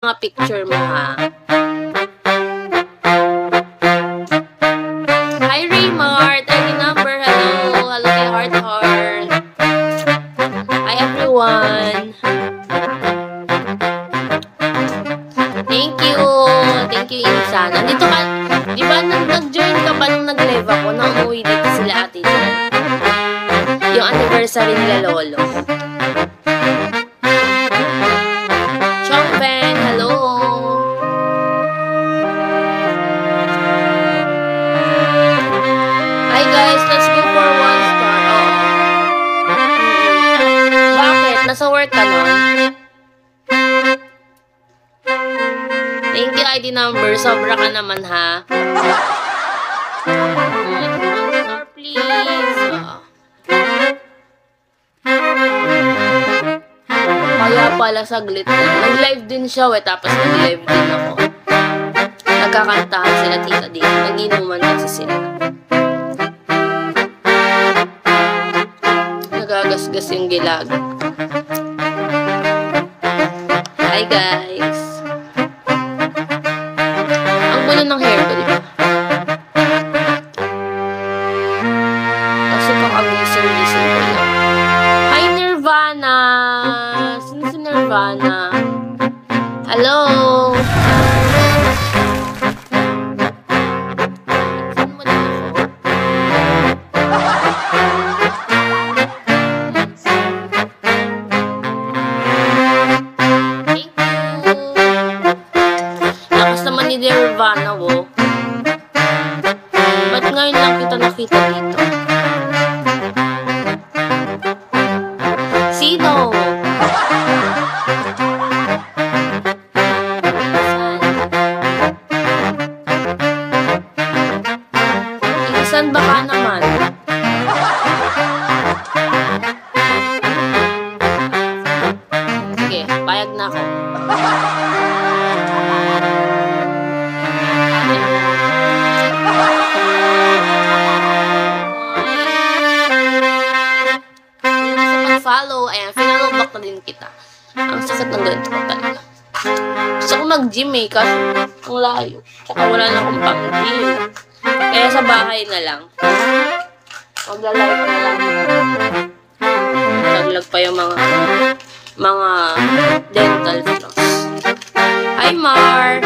mga picture mo, ha? Hi, Raymart! ID number, hello! Hello kay Heart Heart! Hi, everyone! Thank you! Thank you, Insan. Nandito ka, di ba, nag-join ka ba nung nag-live ako na umuwi dito sila ate dyan? Yung anniversary nila lolo. Chongpeng, hello! Hi guys, let's go for one star. Oh. Bakit? Nasa work ka nun? Thank you, ID number. Sobra ka naman, ha? One star, please. Oh. Kaya pala saglit na. Nag-live din siya, tapos nag-live din ako. Nagkakantahan sila tita dito. Nag-inuman kasi sila. Nagagasgas yung gilag. Hi guys. Ang gulo ng hair ko, di ba? Kasi kakagising-gising ko lang. Hi Nirvana! Sino si Nirvana? Hello! Saan mo din ako? Thank you! Lakas naman ni Nirvana, wo. Ba't ngayon lang kita nakita dito? Sino? Saan ba ka naman? Sige, payag na ako. Follow, ayan, finalo back na din kita. Ang sakit ng ganito ko talaga. Gusto ko mag-gym kasi ang layo. Tsaka wala na akong pang-gym. Kaya sa bahay na lang. Magla-live na lang. Naglag pa yung mga dental floss. Hi, Mar!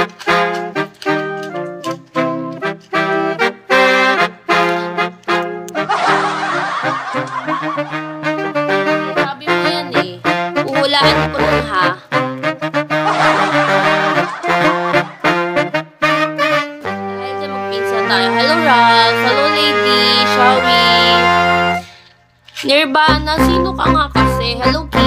Hulaan ko lang, ha? Dahil dyan magpinsan tayo. Hello, Ralph. Hello, lady. Shall we? Nirvana, sino ka nga kasi? Hello, Kim.